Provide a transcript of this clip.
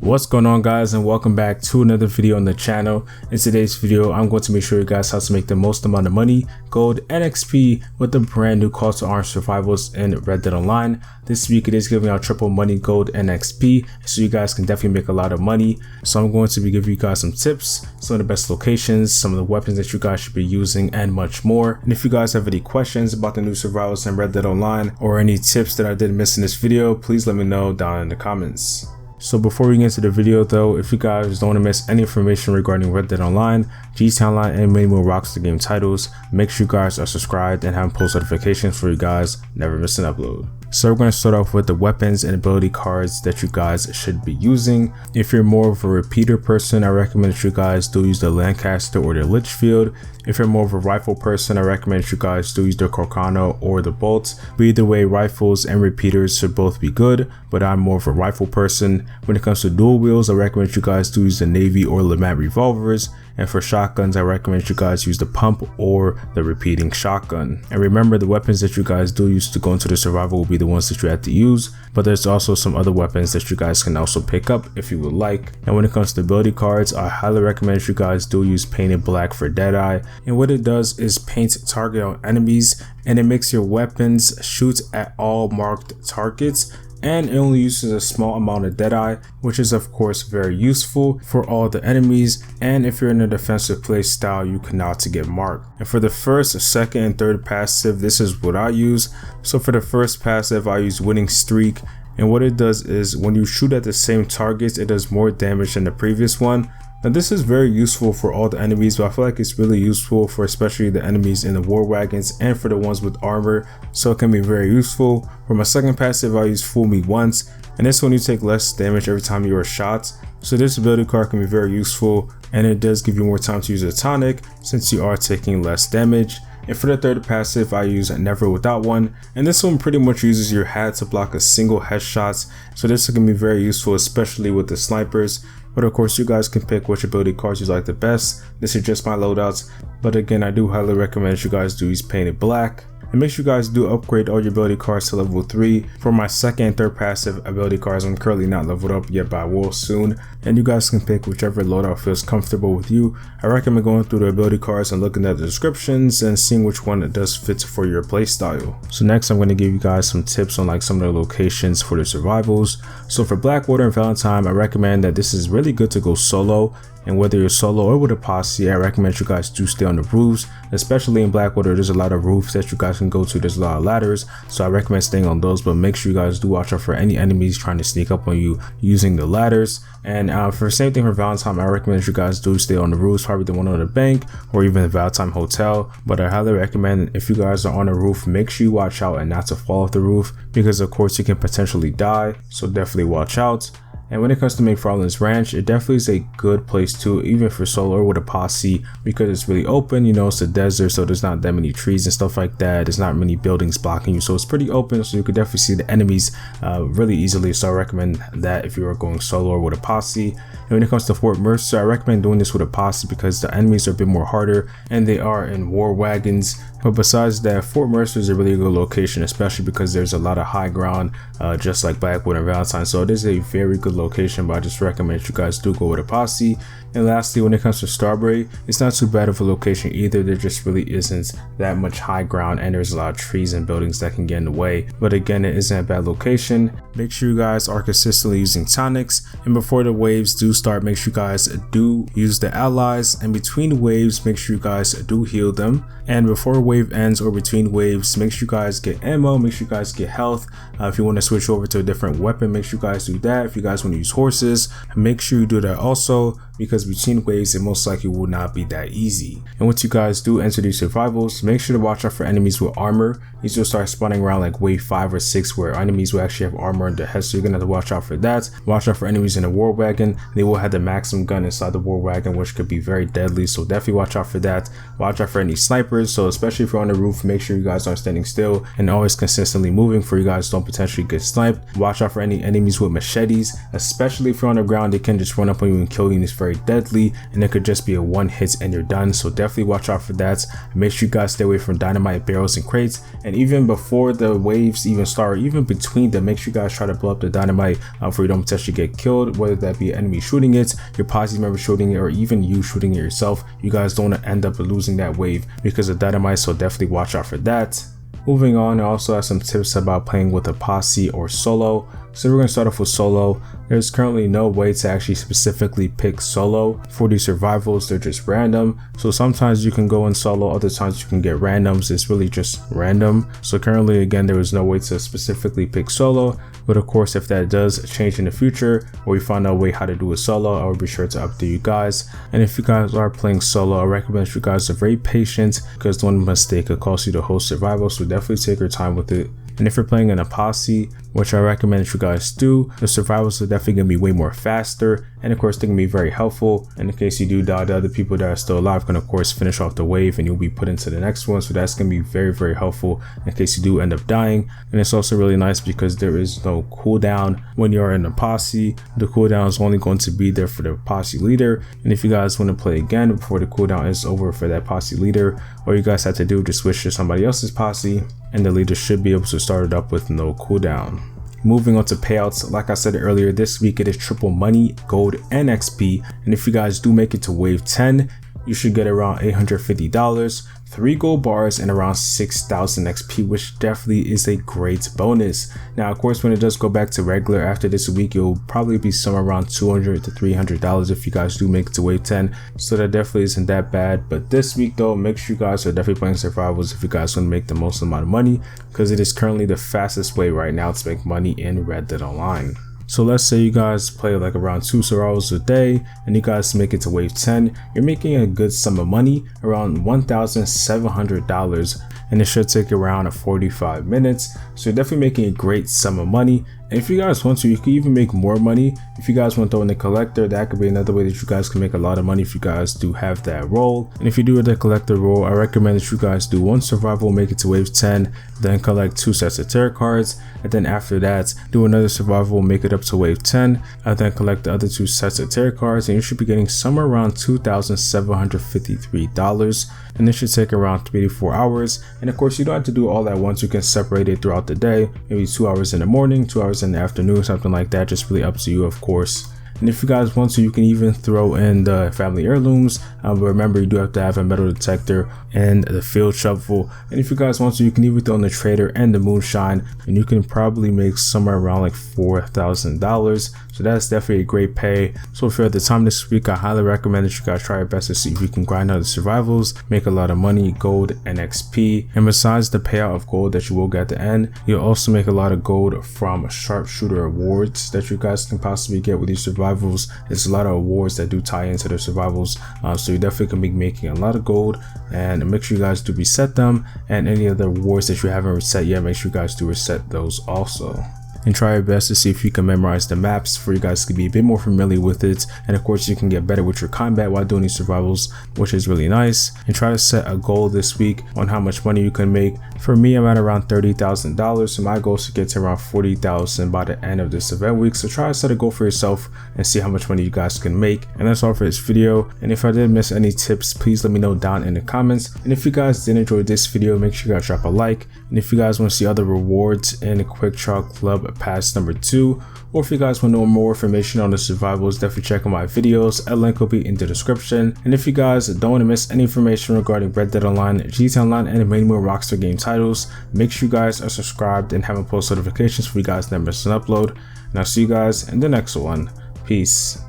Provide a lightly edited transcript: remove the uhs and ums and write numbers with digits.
What's going on, guys, and welcome back to another video on the channel. In today's video, I'm going to make sure you guys how to make the most amount of money, gold, and XP with the brand new call to arms survivals in Red Dead Online. This week it is giving out triple money, gold, and XP, so you guys can definitely make a lot of money. So I'm going to be giving you guys some tips, some of the best locations, some of the weapons that you guys should be using, and much more. And if you guys have any questions about the new survivals in Red Dead Online or any tips that I did miss in this video, please let me know down in the comments. So before we get into the video though, if you guys don't want to miss any information regarding Red Dead Online, GTA Online, and many more Rockstar game titles, make sure you guys are subscribed and have post notifications for you guys never miss an upload. So we're going to start off with the weapons and ability cards that you guys should be using. If you're more of a repeater person, I recommend that you guys do use the Lancaster or the Litchfield. If you're more of a rifle person, I recommend that you guys do use the Corcano or the Bolt. But either way, rifles and repeaters should both be good, but I'm more of a rifle person. When it comes to dual wields, I recommend that you guys do use the Navy or Lamont revolvers. And for shotguns, I recommend you guys use the pump or the repeating shotgun. And remember, the weapons that you guys do use to go into the survival will be the ones that you have to use, but there's also some other weapons that you guys can also pick up if you would like. And when it comes to ability cards, I highly recommend you guys do use Painted Black for Deadeye. And what it does is paint target on enemies, and it makes your weapons shoot at all marked targets, and it only uses a small amount of Deadeye, which is of course very useful for all the enemies. And if you're in a defensive play style, you cannot get marked. And for the first, second, and third passive, this is what I use. So for the first passive, I use Winning Streak, and what it does is when you shoot at the same targets, it does more damage than the previous one. Now this is very useful for all the enemies, but I feel like it's really useful for especially the enemies in the war wagons and for the ones with armor, so it can be very useful. For my second passive, I use Fool Me Once, and this one you take less damage every time you are shot. So this ability card can be very useful, and it does give you more time to use a tonic since you are taking less damage. And for the third passive, I use Never Without One, and this one pretty much uses your hat to block a single headshot, so this can be very useful especially with the snipers. But of course you guys can pick which ability cards you like the best. This is just my loadouts, but again, I do highly recommend that you guys do use Painted Black. And make sure you guys do upgrade all your ability cards to level 3. For my second and third passive ability cards, I'm currently not leveled up yet, but I will soon. And you guys can pick whichever loadout feels comfortable with you. I recommend going through the ability cards and looking at the descriptions and seeing which one it does fit for your playstyle. So next I'm going to give you guys some tips on like some of the locations for the survivals. So for Blackwater and Valentine, I recommend that this is really good to go solo. And whether you're solo or with a posse, I recommend you guys do stay on the roofs. Especially in Blackwater, there's a lot of roofs that you guys can go to. There's a lot of ladders, so I recommend staying on those, but make sure you guys do watch out for any enemies trying to sneak up on you using the ladders. And for the same thing for Valentine, I recommend you guys do stay on the roofs, probably the one on the bank or even the Valentine Hotel. But I highly recommend if you guys are on a roof, make sure you watch out and not to fall off the roof, because of course you can potentially die, so definitely watch out. And when it comes to McFarland's Ranch, it definitely is a good place too, even for solo or with a posse, because it's really open. You know, it's a desert, so there's not that many trees and stuff like that. There's not many buildings blocking you, so it's pretty open, so you could definitely see the enemies really easily. So I recommend that if you are going solo or with a posse. And when it comes to Fort Mercer, I recommend doing this with a posse because the enemies are a bit more harder and they are in war wagons. But besides that, Fort Mercer is a really good location, especially because there's a lot of high ground, just like Blackwood and Valentine. So it is a very good location, but I just recommend you guys do go with a posse. And lastly, when it comes to Starbury, it's not too bad of a location either. There just really isn't that much high ground, and there's a lot of trees and buildings that can get in the way. But again, it isn't a bad location. Make sure you guys are consistently using tonics, and before the waves do start, make sure you guys do use the allies, and between waves, make sure you guys do heal them. And before wave ends or between waves, make sure you guys get ammo, make sure you guys get health. If you want to switch over to a different weapon, make sure you guys do that. If you guys want to use horses, make sure you do that also, because between waves it most likely will not be that easy. And once you guys do enter these survivals, make sure to watch out for enemies with armor. These will start spawning around like wave 5 or 6 where enemies will actually have armor in their head, so you're gonna have to watch out for that. Watch out for enemies in a war wagon. They will have the maximum gun inside the war wagon, which could be very deadly, so definitely watch out for that. Watch out for any snipers, so especially if you're on the roof, make sure you guys aren't standing still and always consistently moving for you guys don't potentially get sniped. Watch out for any enemies with machetes, especially if you're on the ground. They can just run up on you and kill you, and it's very very deadly, and it could just be a one hit and you're done. So definitely watch out for that. Make sure you guys stay away from dynamite barrels and crates, and even before the waves even start, even between them, make sure you guys try to blow up the dynamite for you don't potentially get killed, whether that be an enemy shooting it, your posse member shooting it, or even you shooting it yourself. You guys don't want to end up losing that wave because of dynamite, so definitely watch out for that. Moving on, I also have some tips about playing with a posse or solo. So we're going to start off with solo. There's currently no way to actually specifically pick solo for these survivals. They're just random. So sometimes you can go in solo, other times you can get randoms. It's really just random. So currently, again, there is no way to specifically pick solo. But of course, if that does change in the future, or we find out a way how to do a solo, I will be sure to update you guys. And if you guys are playing solo, I recommend you guys are very patient, because one mistake could cost you the whole survival. So definitely take your time with it. And if you're playing in a posse, which I recommend that you guys do, the survivals are definitely going to be way more faster, and of course they're going to be very helpful. And in case you do die, the other people that are still alive can of course finish off the wave and you'll be put into the next one. So that's going to be very helpful in case you do end up dying. And it's also really nice because there is no cooldown when you're in a posse. The cooldown is only going to be there for the posse leader, and if you guys want to play again before the cooldown is over for that posse leader, all you guys have to do is just switch to somebody else's posse, and the leader should be able to start it up with no cooldown. Moving on to payouts, like I said earlier, this week it is triple money, gold, and XP, and if you guys do make it to wave 10, you should get around $850, 3 gold bars, and around 6,000 XP, which definitely is a great bonus. Now, of course, when it does go back to regular after this week, you'll probably be somewhere around $200 to $300 if you guys do make it to wave 10. So that definitely isn't that bad. But this week, though, make sure you guys are definitely playing survivals if you guys want to make the most amount of money, because it is currently the fastest way right now to make money in Red Dead Online. So let's say you guys play like around 2 survivals a day and you guys make it to wave 10, you're making a good sum of money, around $1,700, and it should take around 45 minutes. So you're definitely making a great sum of money. And if you guys want to, you can even make more money. If you guys want to throw in the collector, that could be another way that you guys can make a lot of money if you guys do have that role. And if you do the collector role, I recommend that you guys do 1 survival, make it to wave 10, then collect 2 sets of tarot cards, and then after that do another survival, make it up to wave 10, and then collect the other 2 sets of tarot cards, and you should be getting somewhere around $2,753, and this should take around 3 to 4 hours. And of course, you don't have to do all at once. You can separate it throughout the day, maybe 2 hours in the morning, 2 hours in the afternoon, something like that. Just really up to you, of course. And if you guys want to, you can even throw in the family heirlooms, but remember, you do have to have a metal detector and the field shovel. And if you guys want to, you can even throw in the trader and the moonshine, and you can probably make somewhere around like $4,000. So that's definitely a great pay. So if you're at the time this week, I highly recommend that you guys try your best to see if you can grind out the survivals, make a lot of money, gold, and XP. And besides the payout of gold that you will get at the end, you'll also make a lot of gold from sharpshooter awards that you guys can possibly get with these survivals. There's a lot of awards that do tie into their survivals, so you definitely can be making a lot of gold. And make sure you guys do reset them, and any other awards that you haven't reset yet, make sure you guys do reset those also. And try your best to see if you can memorize the maps for you guys to be a bit more familiar with it. And of course, you can get better with your combat while doing these survivals, which is really nice. And try to set a goal this week on how much money you can make. For me, I'm at around $30,000, so my goal is to get to around $40,000 by the end of this event week. So try to set a goal for yourself and see how much money you guys can make. And that's all for this video. And if I did miss any tips, please let me know down in the comments. And if you guys did enjoy this video, make sure you guys drop a like. And if you guys want to see other rewards in the Quick Draw Club Pass number 2, or if you guys want to know more information on the survivals, definitely check out my videos. A link will be in the description. And if you guys don't want to miss any information regarding Red Dead Online, GTA Online, and many more Rockstar game titles, make sure you guys are subscribed and have post notifications for you guys never miss an upload. And I'll see you guys in the next one. Peace.